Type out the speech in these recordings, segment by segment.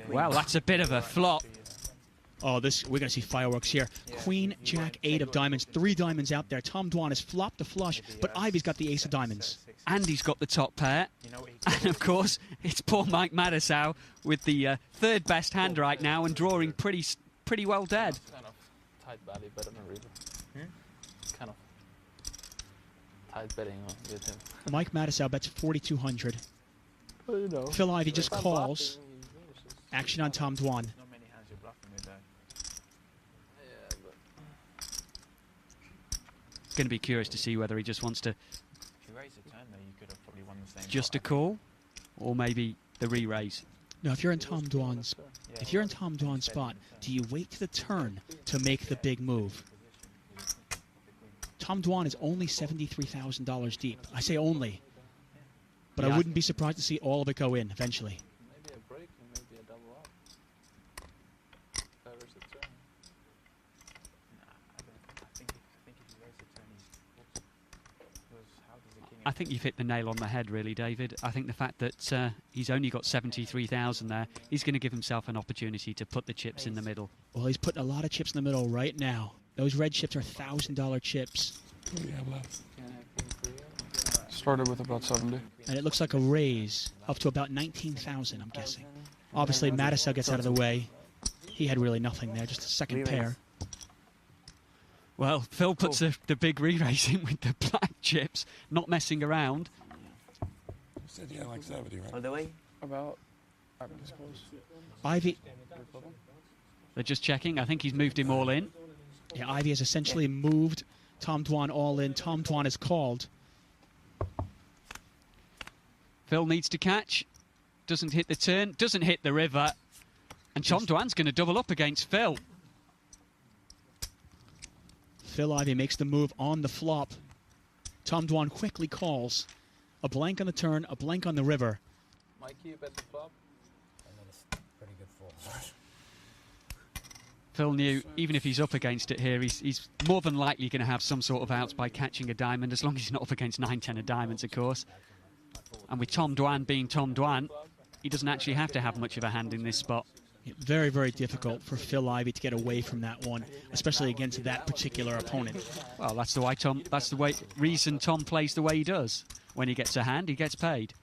Well, that's a bit of a flop. Oh, we're going to see fireworks here. Queen, Jack, 8 of diamonds, 3 diamonds out there. Tom Dwan has flopped the flush, but Ivy's got the ace of diamonds. And he's got the top pair. And, of course, it's poor Mike Madisau with the third best hand right now and drawing pretty well dead. Kind of tight value better than River. Kind of tight betting with him. Mike Madisau bets 4,200. Phil Ivey just calls. Action on Tom Dwan. Going to be curious to see whether he just wants to If you raise a turn, though, you could have probably won the same. just a call, or maybe the re-raise. No, if you're in Tom Dwan's spot, do you wait to the turn to make the big move? Tom Dwan is only $73,000 deep. I say only, but Yeah. I wouldn't be surprised to see all of it go in eventually. Maybe a break and maybe a double up. If I raise a turn. Nah, I think if you raise a turn, because how does the king? I think you've hit the nail on the head, really, David. I think the fact that he's only got 73,000 there, he's going to give himself an opportunity to put the chips in the middle. Well, he's putting a lot of chips in the middle right now. Those red chips are $1,000 chips. What do we have left? Started with about 70. And it looks like a raise up to about 19,000, I'm guessing. Obviously, Madisau gets out of the way. He had really nothing there, just a second pair. Well, Phil puts the big re-raise in with the black chips, not messing around. You said you had like 70, right? All the way? About, I suppose. Ivy, They're just checking. I think he's moved him all in. yeah, Ivy has essentially moved Tom Dwan all in. Tom Dwan is called. Phil needs to catch. Doesn't hit the turn. Doesn't hit the river. And Tom Dwan's going to double up against Phil. Phil Ivey makes the move on the flop. Tom Dwan quickly calls. A blank on the turn, a blank on the river. Mikey, you bet the flop. Pretty good fall. Phil knew, even if he's up against it here, he's more than likely going to have some sort of outs by catching a diamond, as long as he's not up against 9-10 of diamonds, of course. And with Tom Dwan being Tom Dwan, he doesn't actually have to have much of a hand in this spot. Very, very difficult for Phil Ivey to get away from that one, especially against that particular opponent. Well, that's the reason Tom plays the way he does. When he gets a hand, he gets paid.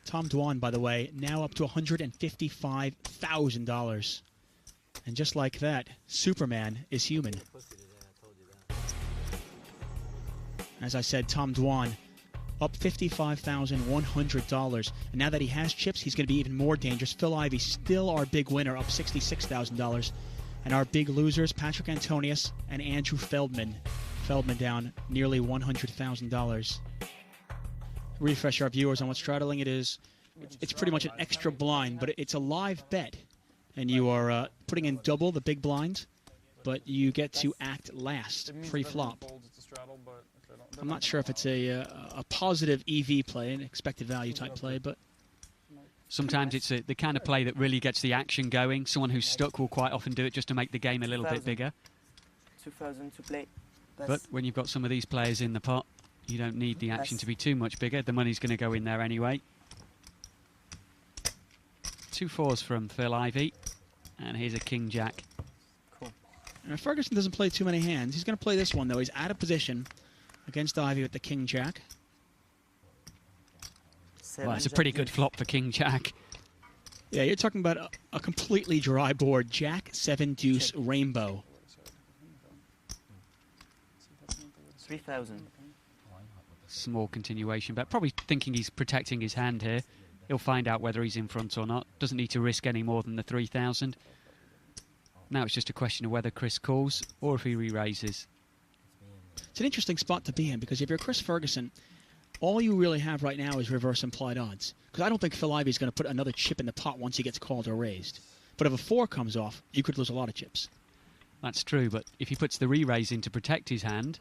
Tom Dwan, by the way, now up to $155,000. And just like that, Superman is human. As I said, Tom Dwan up $55,100. And now that he has chips, he's going to be even more dangerous. Phil Ivey, still our big winner, up $66,000. And our big losers, Patrick Antonius and Andrew Feldman. Feldman down nearly $100,000. Refresh our viewers on what straddling it is. It's pretty much an extra blind, but it's a live bet. And you are putting in double the big blind, but you get to act last, pre-flop. I'm not sure if it's a positive EV play, an expected value type play, but sometimes it's the kind of play that really gets the action going. Someone who's stuck will quite often do it just to make the game a little bit bigger. 2,000 to play. But when you've got some of these players in the pot, you don't need the action to be too much bigger. The money's going to go in there anyway. 2 fours from Phil Ivey, and here's a king-jack. Cool. Ferguson doesn't play too many hands. He's going to play this one, though. He's out of position against Ivey with the king-jack. Well, it's a pretty good flop for king-jack. Yeah, you're talking about a completely dry board. Jack, 7, deuce, rainbow. 3,000. Small continuation, but probably thinking he's protecting his hand here. He'll find out whether he's in front or not. Doesn't need to risk any more than the 3,000. Now it's just a question of whether Chris calls or if he re-raises. It's an interesting spot to be in, because if you're Chris Ferguson, all you really have right now is reverse implied odds. Because I don't think Phil Ivey is going to put another chip in the pot once he gets called or raised. But if a 4 comes off, you could lose a lot of chips. That's true, but if he puts the re-raise in to protect his hand,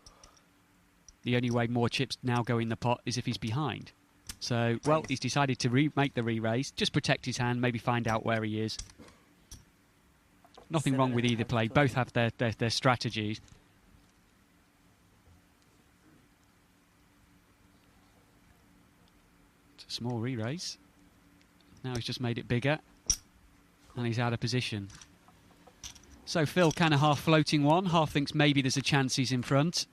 the only way more chips now go in the pot is if he's behind. So, well, he's decided to make the re-raise, just protect his hand, maybe find out where he is. Nothing wrong with either play. Both have their strategies. It's a small re-raise. Now he's just made it bigger. And he's out of position. So Phil kind of half floating one, half thinks maybe there's a chance he's in front.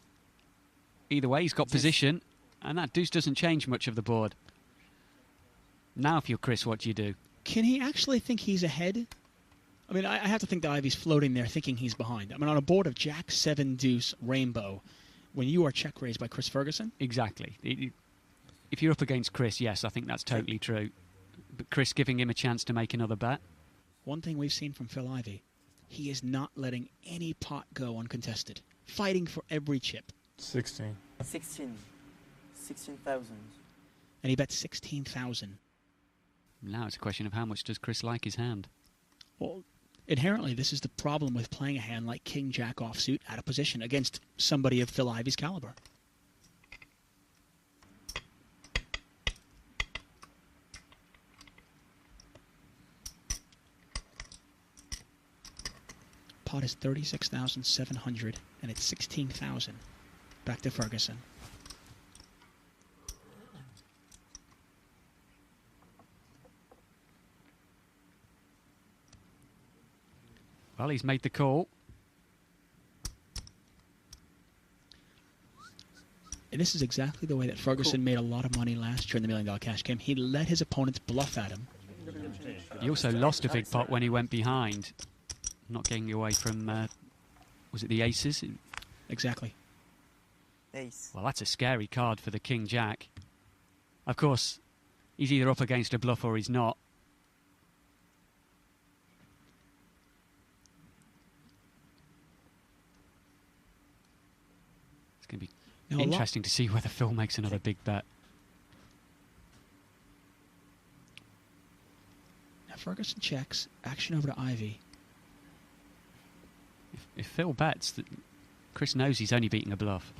Either way, he's got position, and that deuce doesn't change much of the board. Now if you're Chris, what do you do? Can he actually think he's ahead? I mean, I have to think that Ivy's floating there thinking he's behind. I mean, on a board of Jack, 7, deuce, rainbow, when you are check raised by Chris Ferguson? Exactly. If you're up against Chris, yes, I think that's totally true. But Chris giving him a chance to make another bet. One thing we've seen from Phil Ivey, he is not letting any pot go uncontested. Fighting for every chip. 16. 16,000. And he bet 16,000. Now it's a question of how much does Chris like his hand? Well, inherently, this is the problem with playing a hand like King Jack offsuit out of position against somebody of Phil Ivey's caliber. Pot is 36,700, and it's 16,000. Back to Ferguson. Well, he's made the call. And this is exactly the way that Ferguson made a lot of money last year in the $1 Million Cash Game. He let his opponents bluff at him. He also lost a big pot when he went behind. Not getting away from, was it the aces? Exactly. Ace. Well, that's a scary card for the King Jack. Of course, he's either up against a bluff or he's not. It's going to be Now, interesting to see whether Phil makes another big bet. Now Ferguson checks. Action over to Ivy. If Phil bets, Chris knows he's only beating a bluff.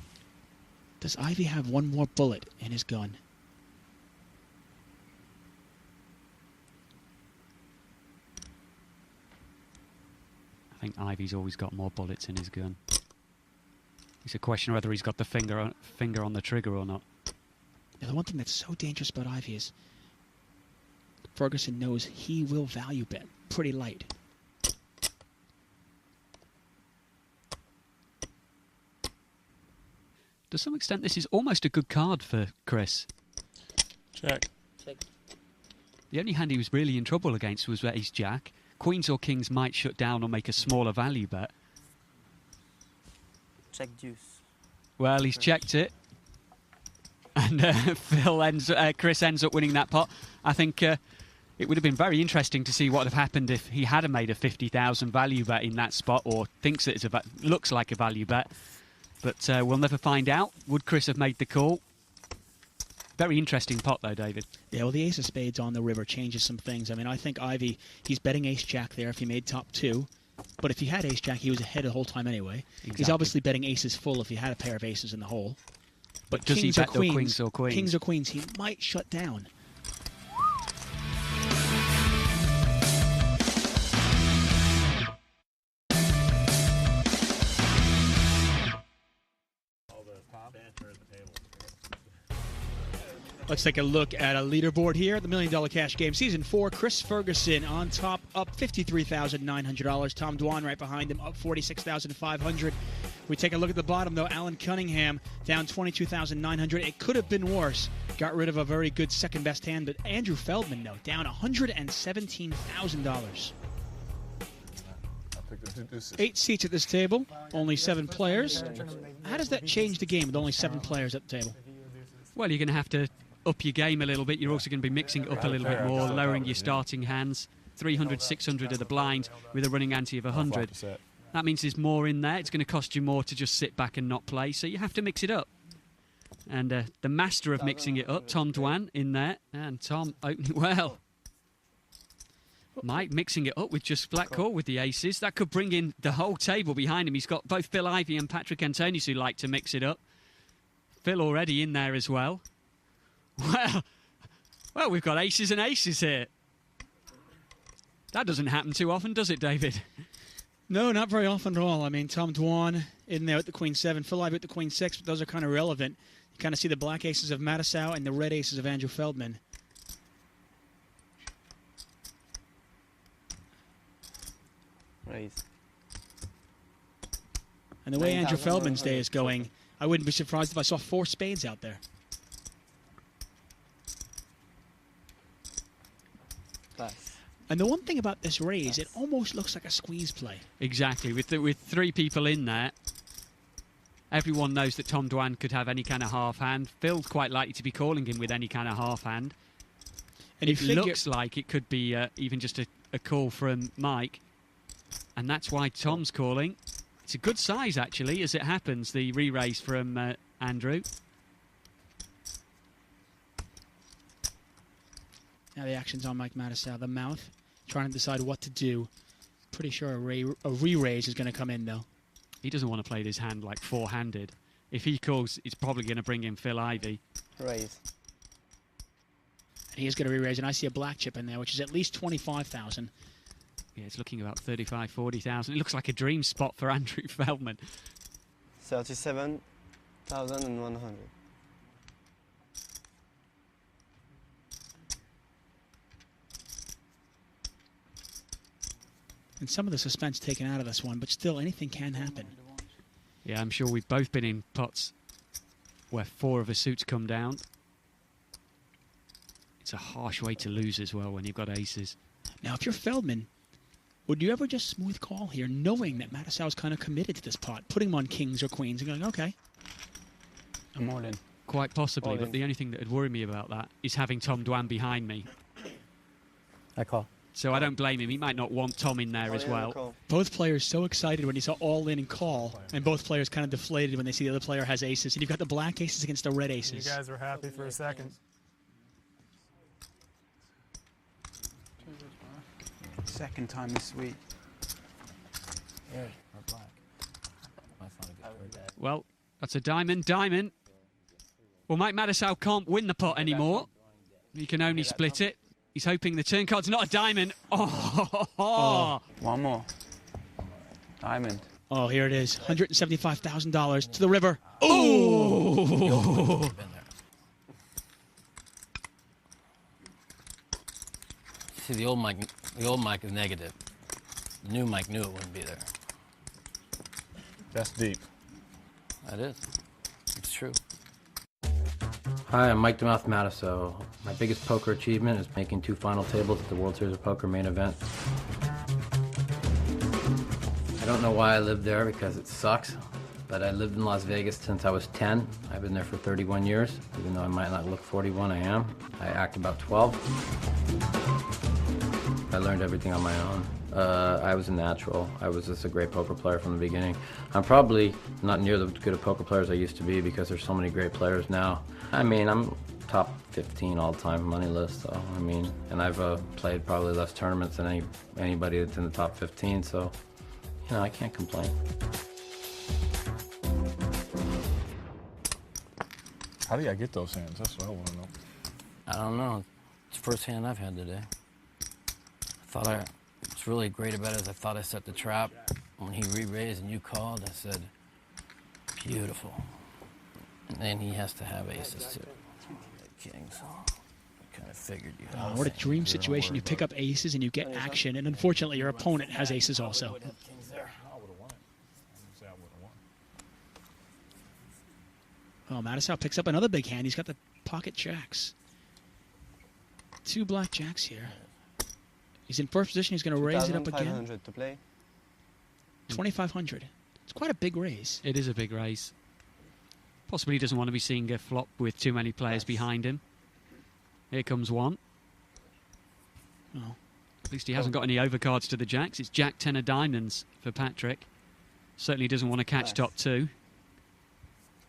Does Ivy have one more bullet in his gun? I think Ivy's always got more bullets in his gun. It's a question of whether he's got the finger on the trigger or not. Now, the one thing that's so dangerous about Ivy is Ferguson knows he will value bet pretty light. To some extent, this is almost a good card for Chris. Check. Check. The only hand he was really in trouble against was ace jack. Queens or kings might shut down or make a smaller value bet. Check deuce. Well, he's checked it. And Chris ends up winning that pot. I think it would have been very interesting to see what would have happened if he had made a 50,000 value bet in that spot, or thinks that looks like a value bet. But we'll never find out. Would Chris have made the call? Very interesting pot, though, David. Yeah, well, the ace of spades on the river changes some things. I mean, I think Ivy, he's betting ace-jack there if he made top two. But if he had ace-jack, he was ahead the whole time anyway. Exactly. He's obviously betting aces full if he had a pair of aces in the hole. But does he kings or bet the queens, queens or queens? Kings or queens, he might shut down. Let's take a look at a leaderboard here at the $1 Million Cash Game. Season 4, Chris Ferguson on top, up $53,900. Tom Dwan right behind him, up $46,500. We take a look at the bottom, though. Alan Cunningham down $22,900. It could have been worse. Got rid of a very good second-best hand, but Andrew Feldman, though, down $117,000. 8 seats at this table, only 7 players. How does that change the game with only 7 players at the table? Well, you're going to have to up your game a little bit. You're also going to be mixing it up a little bit more, lowering your starting hands. 300, 600 of the blind with a running ante of 100. That means there's more in there. It's going to cost you more to just sit back and not play, so you have to mix it up. And the master of mixing it up, Tom Dwan, in there. And Tom opening well. Mike mixing it up with just flat call with the aces. That could bring in the whole table behind him. He's got both Phil Ivey and Patrick Antonius who like to mix it up. Phil already in there as well. Well, we've got aces and aces here. That doesn't happen too often, does it, David? No, not very often at all. I mean, Tom Dwan in there at the Queen 7, Phil Ivey at the Queen 6, but those are kind of relevant. You kind of see the black aces of Mattisau and the red aces of Andrew Feldman. Raise. And the way Andrew 9,100 Feldman's day is going, total. I wouldn't be surprised if I saw 4 spades out there. Pass. And the one thing about this raise, it almost looks like a squeeze play. Exactly. With 3 people in there, everyone knows that Tom Dwan could have any kind of half hand. Phil's quite likely to be calling him with any kind of half hand. And It looks like it could be even just a call from Mike. And that's why Tom's calling. It's a good size, actually, as it happens, the re-raise from Andrew. Now the action's on Mike Matusow. The mouth, trying to decide what to do. Pretty sure a re-raise is going to come in, though. He doesn't want to play this hand like four-handed. If he calls, it's probably going to bring in Phil Ivey. Raise. And he is going to re-raise, and I see a black chip in there, which is at least 25,000. Yeah, it's looking about 35, 40,000. It looks like a dream spot for Andrew Feldman. 37,100. And some of the suspense taken out of this one, but still, anything can happen. Yeah, I'm sure we've both been in pots where 4 of the suits come down. It's a harsh way to lose as well when you've got aces. Now, if you're Feldman, would you ever just smooth call here, knowing that Matusow's kind of committed to this pot, putting him on kings or queens and going, okay. I'm all in. Quite possibly, All but in. the only thing that would worry me about that is having Tom Dwan behind me. I call. So I don't blame him. He might not want Tom in there as well. Both players so excited when you saw all in and call, and both players kind of deflated when they see the other player has aces. And you've got the black aces against the red aces. You guys were happy for a second. Second time this week. Well, that's a diamond. Diamond. Well, Mike Matusow can't win the pot anymore. He can only split it. He's hoping the turn card's not a diamond. Oh. One more. Diamond. Oh, here it is. $175,000 to the river. Oh. See, the old Mike is negative. The new Mike knew it wouldn't be there. That's deep. That is. It's true. Hi, I'm Mike DeMouth Matusow. My biggest poker achievement is making 2 final tables at the World Series of Poker main event. I don't know why I lived there because it sucks, but I lived in Las Vegas since I was 10. I've been there for 31 years. Even though I might not look 41, I am. I act about 12. I learned everything on my own. I was a natural. I was just a great poker player from the beginning. I'm probably not near as good a poker player as I used to be because there's so many great players now. I mean, I'm top 15 all-time money list, so I mean, and I've played probably less tournaments than anybody that's in the top 15, so you know, I can't complain. How do I get those hands? That's what I want to know. I don't know. It's the first hand I've had today. What's really great about it is I thought I set the trap. When he re-raised and you called, I said, beautiful. And then he has to have aces too. Kings. I kind of figured you had. What a dream situation. You pick up aces and you get action, and unfortunately your opponent has aces also. Kings there. Oh, Matusow picks up another big hand. He's got the pocket jacks. 2 black jacks here. He's in first position. He's going to raise it up again. 2,500 to play. 2,500. It's quite a big raise. It is a big raise. Possibly he doesn't want to be seeing a flop with too many players behind him. Here comes one. Oh. At least he hasn't got any overcards to the jacks. It's Jack 10 of diamonds for Patrick. Certainly doesn't want to catch top 2.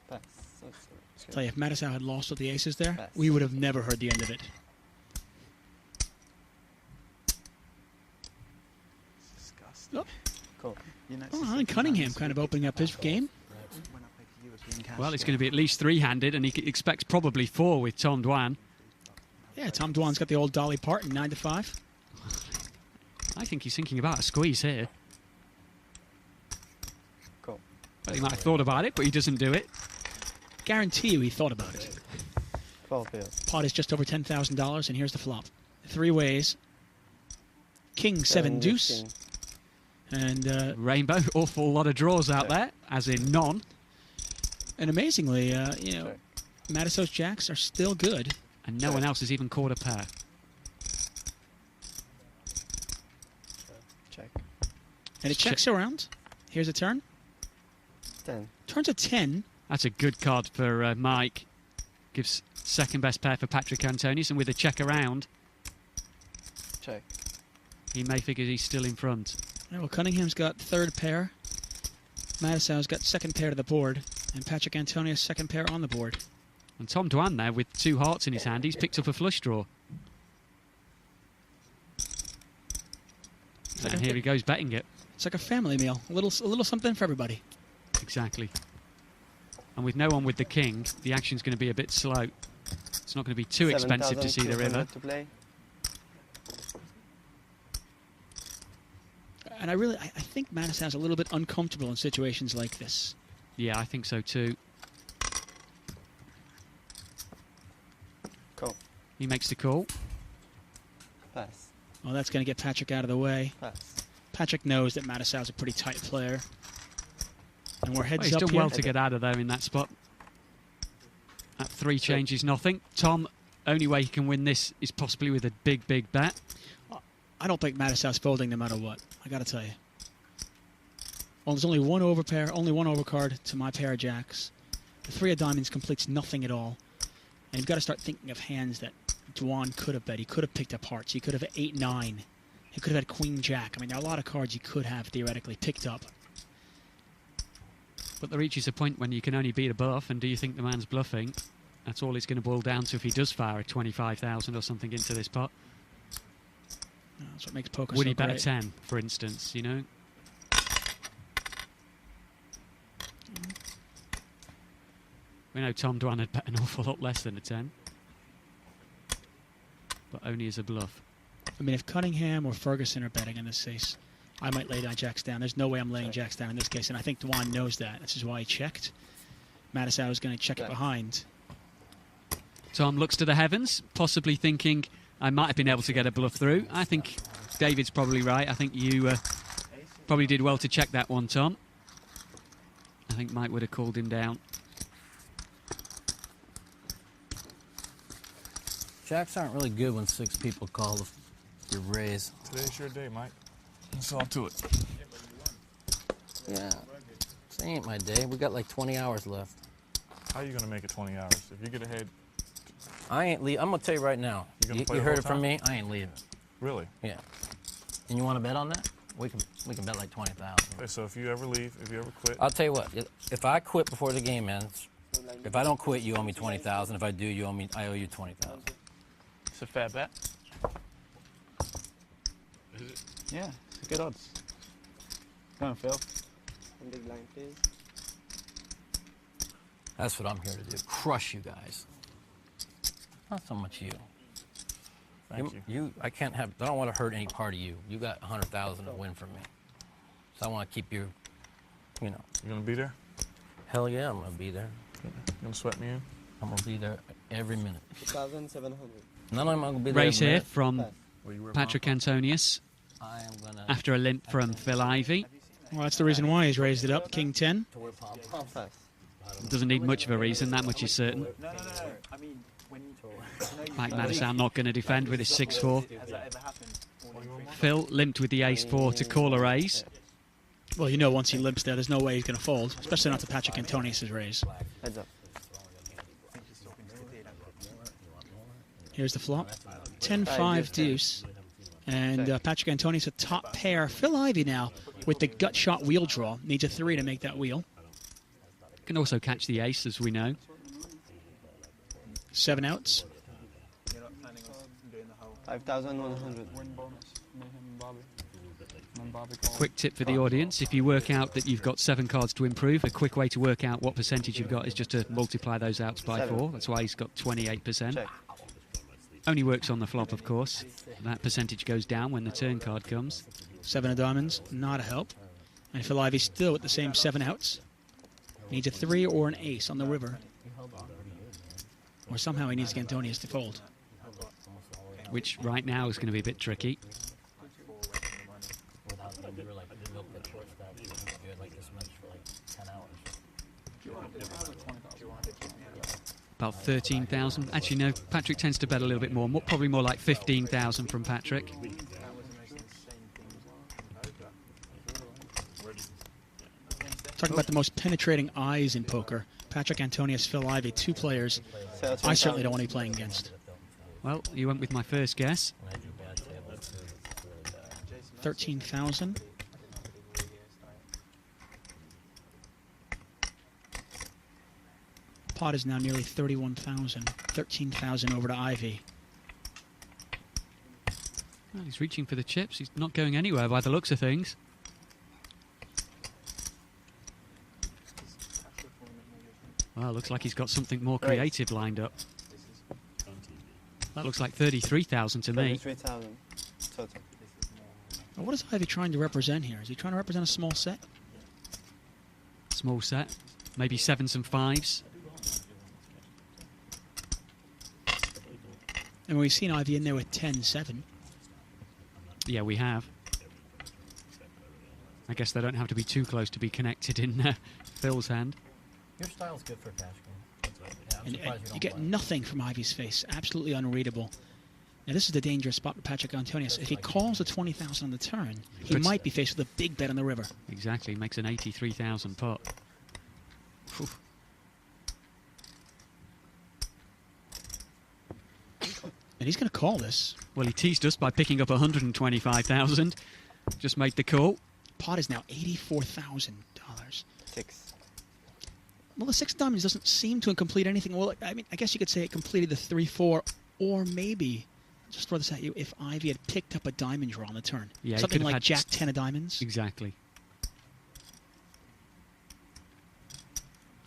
Pass. Tell you, if Matusow had lost with the aces there, we would have never heard the end of it. Disgusting. Oh. Cool. You know, Oh, and Cunningham kind of opening up his game. Well, it's going to be at least 3-handed, and he expects probably 4 with Tom Dwan. Yeah, Tom Dwan's got the old Dolly Parton, 9 to 5. I think he's thinking about a squeeze here. Cool. Well, he might have thought about it, but he doesn't do it. Guarantee you he thought about it. 12 pills. Pot is just over $10,000, and here's the flop. 3 ways. King, 7 deuce. King. And Rainbow, awful lot of draws out there, as in none. and amazingly, you know, Matisso's jacks are still good. And no one else has even caught a pair. Check. And it checks around. Here's a turn. 10. Turns a 10. That's a good card for Mike. Gives second best pair for Patrick Antonius, and with a check around, Check. he may figure he's still in front. Well, Cunningham's got third pair. Matisso's got second pair to the board. And Patrick Antonius second pair on the board. And Tom Dwan there with 2 hearts in his hand, he's picked up a flush draw. And here he goes betting it. It's like a family meal. A little something for everybody. Exactly. And with no one with the king, the action's going to be a bit slow. It's not going to be too expensive to see the river. 7,200 to play. And I think Matisso's a little bit uncomfortable in situations like this. Yeah, I think so too. Call. He makes the call. Pass. Well, that's going to get Patrick out of the way. Pass. Patrick knows that Matisso's a pretty tight player. And we're Well, heads he's up done here. well to get out of there in that spot. At 3 changes nothing. Tom, only way he can win this is possibly with a big, big bet. I don't think Matisso's folding no matter what. I got to tell you. Well, there's only one overpair, only one overcard to my pair of jacks. The 3 of diamonds completes nothing at all. And you've got to start thinking of hands that Dwan could have bet. He could have picked up hearts. He could have 8-9. He could have had Queen Jack. I mean, there are a lot of cards he could have theoretically picked up. But there reaches a point when you can only beat a bluff, and do you think the man's bluffing? That's all it's going to boil down to if he does fire a 25,000 or something into this pot. That's what makes poker Would so he bet great. a 10, for instance, you know? We know Tom Dwan had bet an awful lot less than a 10. But only as a bluff. I mean, if Cunningham or Ferguson are betting in this case, I might lay down jacks down. There's no way I'm laying jacks down in this case, and I think Dwan knows that. This is why he checked. Matisow is going to check it behind. Tom looks to the heavens, possibly thinking, I might have been able to get a bluff through. I think David's probably right. I think you probably did well to check that one, Tom. I think Mike would have called him down. Jacks aren't really good when 6 people call your raise. Today's your day, Mike. Let's all to it. Yeah. This ain't my day. We got like 20 hours left. How are you going to make it 20 hours? If you get ahead, I ain't leaving. I'm going to tell you right now. gonna play You the heard whole it from time? me. I ain't leaving. really? Yeah. And you want to bet on that? We can bet like 20,000. Okay, so if you ever leave, if you ever quit, I'll tell you what. If I quit before the game ends, if I don't quit, you owe me 20,000. If I do, I owe you 20,000. It's a fair bet. is it? Yeah, it's good odds. Go on, Phil. On big line, please. That's what I'm here to do. Crush you guys. Not so much you. Thank you. I can't have. I don't want to hurt any part of you. You got 100,000 to win from me. So I want to keep you. You know. You going to be there? Hell yeah, I'm gonna be there. You going to sweat me in? I'm gonna be there every minute. 2,700. None of them are gonna be there. Race every here minute. from Pass. Will you wear Patrick Antonius I am gonna. after a limp from Phil Ivey. Well, that's the reason why he's raised it up. King 10. Pass. Doesn't need much of a reason, that much is certain. No. I mean, when Mike Madison not going to defend with his 6-4. has that ever happened? Phil limped with the ace-4 to call a raise. Well, you know once he limps there, there's no way he's going to fold, especially not to Patrick Antonius' raise. Heads up. Here's the flop. 10-5 deuce. And Patrick Antonius a top pair. Phil Ivey now with the gut shot wheel draw. Needs a 3 to make that wheel. Can also catch the ace, as we know. 7 outs. You're not planning on doing the whole 5,100. win bonus, me, him, and Bobby. And Bobby called. Quick tip for the audience, if you work out that you've got 7 cards to improve, a quick way to work out what percentage you've got is just to multiply those outs by 7. 4. That's why he's got 28%. Check. Only works on the flop, of course. That percentage goes down when the turn card comes. 7 of diamonds. Not a help. And Phil Ivey still with the same 7 outs. Needs a 3 or an ace on the river. Or somehow he needs Antonius to fold. Which right now is going to be a bit tricky. Without them realizing About 13,000. Actually, no, Patrick tends to bet a little bit more. Probably more like 15,000 from Patrick. That was the most insane thing. Talking about the most penetrating eyes in poker. Patrick Antonius, Phil Ivey, two players I certainly don't want to be playing against. Well, you went with my first guess. 13,000. Pot is now nearly 31,000. 13,000 over to Ivy. Well, he's reaching for the chips. He's not going anywhere by the looks of things. Well, looks like he's got something more creative lined up. That looks like 33,000 to me. 33,000 total. Now, what is Ivy trying to represent here? Is he trying to represent a small set? Small set. Maybe 7s and 5s. And we've seen Ivy in there with 10-7. Yeah, we have. I guess they don't have to be too close to be connected in Phil's hand. Your style's good for a cash game. Yeah, And surprised you don't get play. nothing from Ivy's face. Absolutely unreadable. Now, this is the dangerous spot for Patrick Antonius. If he calls a 20,000 on the turn, he Puts- might be faced with a big bet on the river. Exactly, makes an 83,000 pot. Phew. And he's going to call this. Well, he teased us by picking up 125,000. Just made the call. Pot is now $84,000. 6. Well, the 6 diamonds doesn't seem to complete anything. Well, I mean, I guess you could say it completed the 3-4, or maybe, just throw this at you, if Ivy had picked up a diamond draw on the turn. Yeah, he something could have like had Jack 10 of diamonds. Exactly.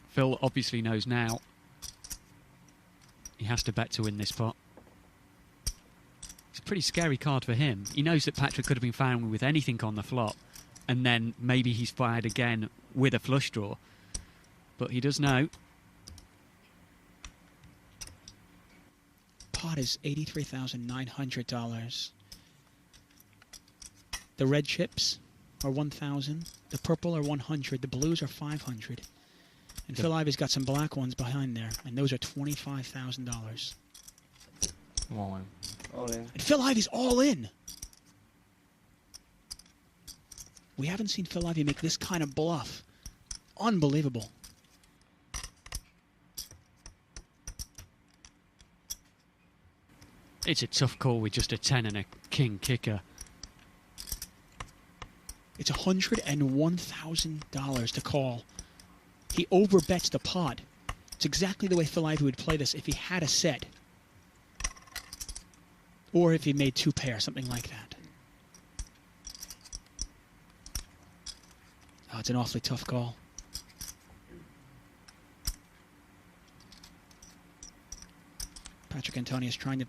Phil obviously knows now he has to bet to win this pot. It's a pretty scary card for him. He knows that Patrick could have been found with anything on the flop, and then maybe he's fired again with a flush draw. But he does know. Pot is $83,900. The red chips are 1,000. The purple are 100. The blues are 500. And Phil Ivy's got some black ones behind there, and those are $25,000. All in. All in. And Phil Ivy's all in. We haven't seen Phil Ivy make this kind of bluff. Unbelievable. It's a tough call with just a 10 and a king kicker. It's $101,000 to call. He overbets the pot. It's exactly the way Phil Ivy would play this if he had a set. Or if he made 2 pair, something like that. Oh, it's an awfully tough call. Patrick Antonius trying to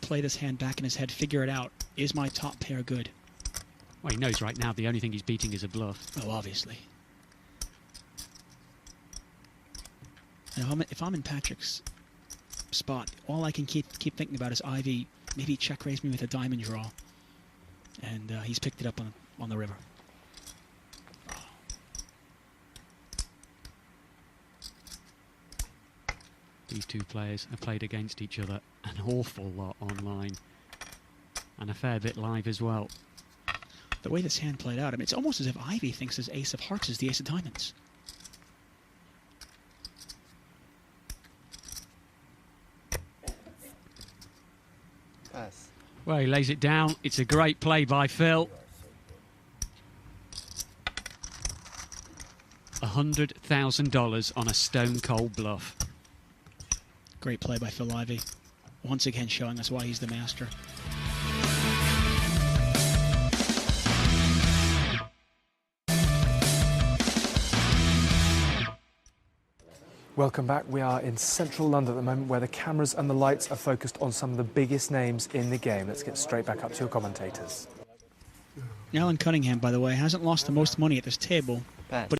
play this hand back in his head, figure it out. Is my top pair good? Well, he knows right now the only thing he's beating is a bluff. Oh, obviously. And if I'm in Patrick's spot, all I can keep thinking about is Ivy maybe check raise me with a diamond draw, and he's picked it up on the river. These two players have played against each other an awful lot online, and a fair bit live as well. The way this hand played out, I mean, it's almost as if Ivy thinks his ace of hearts is the ace of diamonds. Pass. Well, he lays it down. It's a great play by Phil. $100,000 on a stone-cold bluff. Great play by Phil Ivy. Once again showing us why he's the master. Welcome back. We are in central London at the moment where the cameras and the lights are focused on some of the biggest names in the game. Let's get straight back up to your commentators. Alan Cunningham, by the way, hasn't lost the most money at this table, Pass. but